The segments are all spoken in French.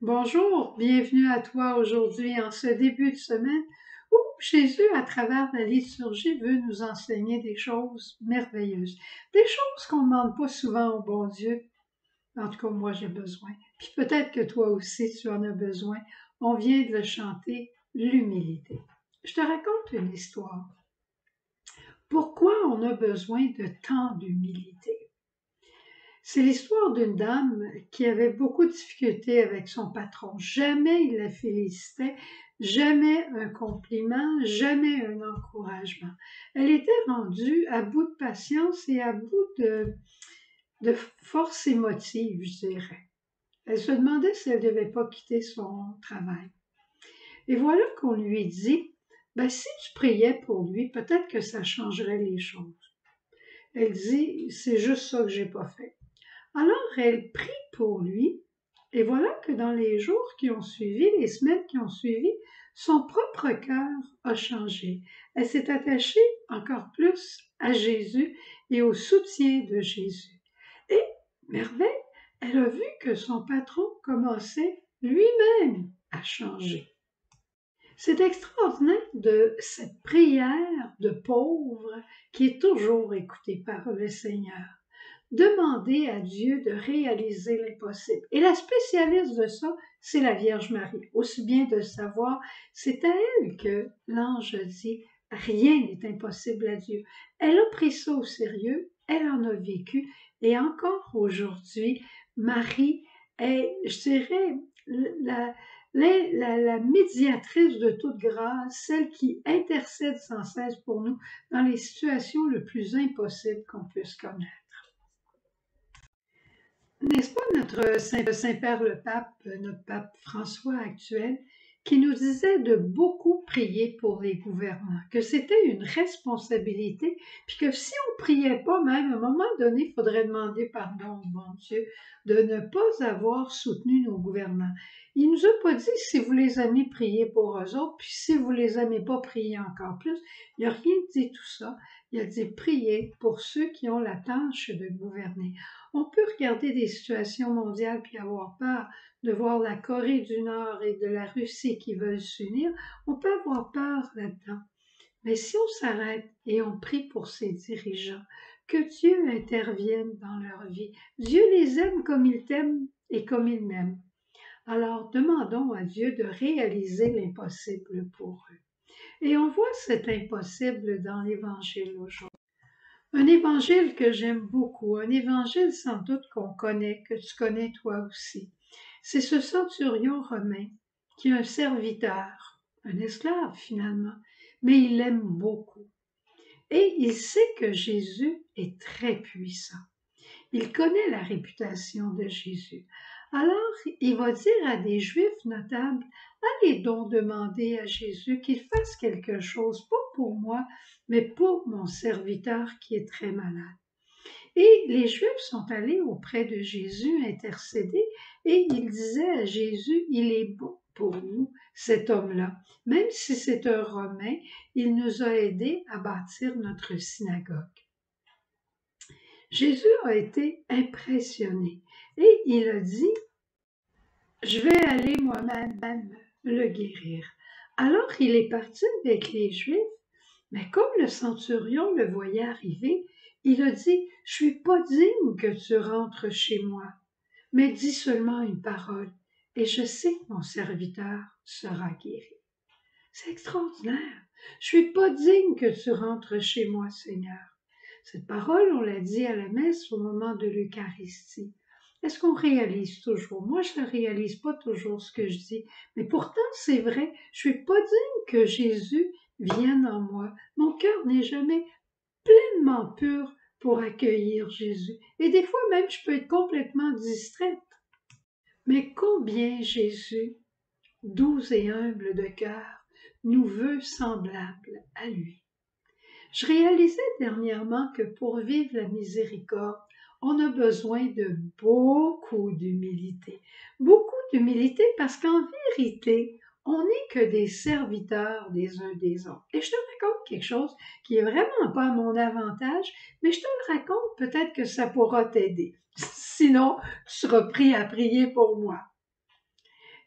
Bonjour, bienvenue à toi aujourd'hui en ce début de semaine où Jésus, à travers la liturgie, veut nous enseigner des choses merveilleuses, des choses qu'on ne demande pas souvent au bon Dieu. En tout cas, moi, j'ai besoin. Puis peut-être que toi aussi, tu en as besoin. On vient de le chanter, l'humilité. Je te raconte une histoire. Pourquoi on a besoin de tant d'humilité? C'est l'histoire d'une dame qui avait beaucoup de difficultés avec son patron. Jamais il la félicitait, jamais un compliment, jamais un encouragement. Elle était rendue à bout de patience et à bout de force émotive, je dirais. Elle se demandait si elle ne devait pas quitter son travail. Et voilà qu'on lui dit, ben, si tu priais pour lui, peut-être que ça changerait les choses. Elle dit, c'est juste ça que j'ai pas fait. Alors elle prie pour lui, et voilà que dans les jours qui ont suivi, les semaines qui ont suivi, son propre cœur a changé. Elle s'est attachée encore plus à Jésus et au soutien de Jésus. Et, merveille, elle a vu que son patron commençait lui-même à changer. C'est extraordinaire de cette prière de pauvre qui est toujours écoutée par le Seigneur. Demander à Dieu de réaliser l'impossible. Et la spécialiste de ça, c'est la Vierge Marie. Aussi bien de savoir, c'est à elle que l'ange dit, rien n'est impossible à Dieu. Elle a pris ça au sérieux, elle en a vécu, et encore aujourd'hui, Marie est, je dirais, la médiatrice de toute grâce, celle qui intercède sans cesse pour nous dans les situations les plus impossibles qu'on puisse connaître. N'est-ce pas notre Saint-Père le Pape, notre Pape François actuel, qui nous disait de beaucoup prier pour les gouvernants, que c'était une responsabilité, puis que si on ne priait pas même, à un moment donné, il faudrait demander pardon au bon Dieu de ne pas avoir soutenu nos gouvernants. Il ne nous a pas dit si vous les aimez, priez pour eux autres, puis si vous les aimez pas, priez encore plus. Il n'a rien dit tout ça. Il a dit priez pour ceux qui ont la tâche de gouverner. On peut regarder des situations mondiales puis avoir peur de voir la Corée du Nord et de la Russie qui veulent s'unir. On peut avoir peur là-dedans. Mais si on s'arrête et on prie pour ces dirigeants, que Dieu intervienne dans leur vie. Dieu les aime comme il t'aime et comme il m'aime. Alors demandons à Dieu de réaliser l'impossible pour eux. Et on voit cet impossible dans l'Évangile aujourd'hui. Un évangile que j'aime beaucoup, un évangile sans doute qu'on connaît, que tu connais toi aussi. C'est ce centurion romain qui est un serviteur, un esclave finalement, mais il l'aime beaucoup. Et il sait que Jésus est très puissant. Il connaît la réputation de Jésus. Alors, il va dire à des Juifs notables, allez donc demander à Jésus qu'il fasse quelque chose, pas pour moi, mais pour mon serviteur qui est très malade. Et les Juifs sont allés auprès de Jésus intercéder et ils disaient à Jésus, il est bon pour nous, cet homme-là. Même si c'est un Romain, il nous a aidés à bâtir notre synagogue. Jésus a été impressionné et il a dit, je vais aller moi-même le guérir. Alors il est parti avec les Juifs, mais comme le centurion le voyait arriver, il a dit, je suis pas digne que tu rentres chez moi, mais dis seulement une parole et je sais que mon serviteur sera guéri. C'est extraordinaire. Je suis pas digne que tu rentres chez moi, Seigneur. Cette parole, on l'a dit à la messe au moment de l'Eucharistie. Est-ce qu'on réalise toujours? Moi, je ne réalise pas toujours ce que je dis, mais pourtant, c'est vrai, je ne suis pas digne que Jésus vienne en moi. Mon cœur n'est jamais pleinement pur pour accueillir Jésus. Et des fois même, je peux être complètement distraite. Mais combien Jésus, doux et humble de cœur, nous veut semblables à lui. Je réalisais dernièrement que pour vivre la miséricorde, on a besoin de beaucoup d'humilité. Beaucoup d'humilité parce qu'en vérité, on n'est que des serviteurs des uns des autres. Et je te raconte quelque chose qui est vraiment pas à mon avantage, mais je te le raconte, peut-être que ça pourra t'aider. Sinon, tu seras pris à prier pour moi.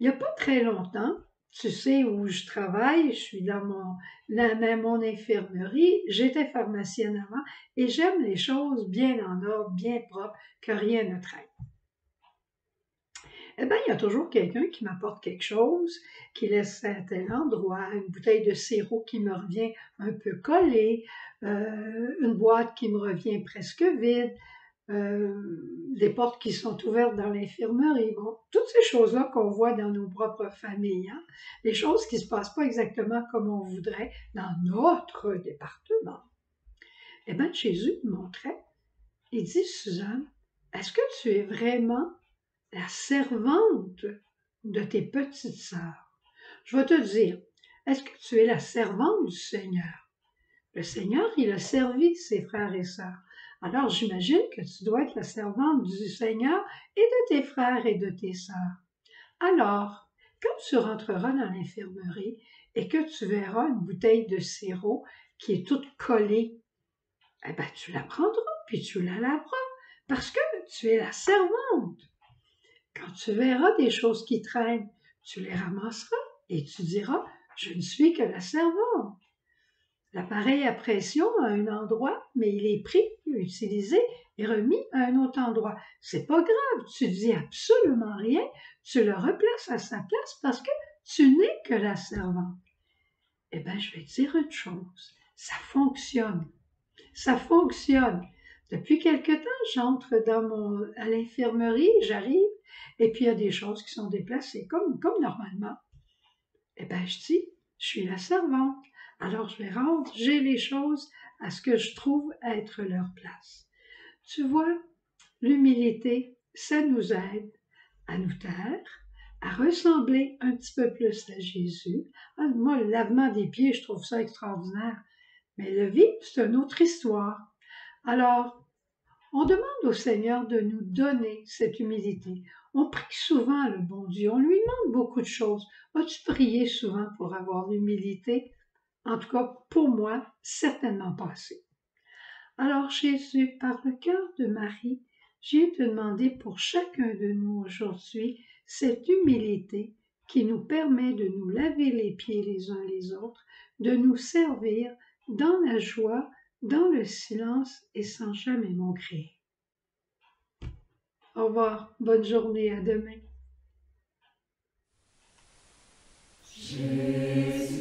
Il n'y a pas très longtemps, tu sais où je travaille, je suis dans mon infirmerie, j'étais pharmacienne avant et j'aime les choses bien en ordre, bien propres, que rien ne traîne. Eh bien, il y a toujours quelqu'un qui m'apporte quelque chose, qui laisse à tel endroit, une bouteille de sirop qui me revient un peu collée, une boîte qui me revient presque vide, des portes qui sont ouvertes dans l'infirmerie. Bon, toutes ces choses-là qu'on voit dans nos propres familles, hein, des choses qui ne se passent pas exactement comme on voudrait dans notre département. Eh bien, Jésus me montrait, il dit, Suzanne, est-ce que tu es vraiment la servante de tes petites sœurs? Je vais te dire, est-ce que tu es la servante du Seigneur? Le Seigneur, il a servi ses frères et sœurs. Alors j'imagine que tu dois être la servante du Seigneur et de tes frères et de tes sœurs. Alors, quand tu rentreras dans l'infirmerie et que tu verras une bouteille de sirop qui est toute collée, eh ben, tu la prendras puis tu la laveras parce que tu es la servante. Quand tu verras des choses qui traînent, tu les ramasseras et tu diras, je ne suis que la servante. L'appareil à pression à un endroit, mais il est pris, utilisé et remis à un autre endroit. C'est pas grave, tu dis absolument rien, tu le replaces à sa place parce que tu n'es que la servante. Eh bien, je vais te dire une chose, ça fonctionne. Ça fonctionne. Depuis quelque temps, j'entre à l'infirmerie, j'arrive, et puis il y a des choses qui sont déplacées comme normalement. Eh bien, je dis, je suis la servante. Alors, je vais rendre, j'ai les choses à ce que je trouve être leur place. Tu vois, l'humilité, ça nous aide à nous taire, à ressembler un petit peu plus à Jésus. Ah, moi, le lavement des pieds, je trouve ça extraordinaire. Mais le vivre, c'est une autre histoire. Alors, on demande au Seigneur de nous donner cette humilité. On prie souvent le bon Dieu, on lui demande beaucoup de choses. As-tu prié souvent pour avoir l'humilité? En tout cas, pour moi, certainement pas assez. Alors Jésus, par le cœur de Marie, j'ai te demander pour chacun de nous aujourd'hui cette humilité qui nous permet de nous laver les pieds les uns les autres, de nous servir dans la joie, dans le silence et sans jamais maugréer. Au revoir, bonne journée, à demain. Jésus,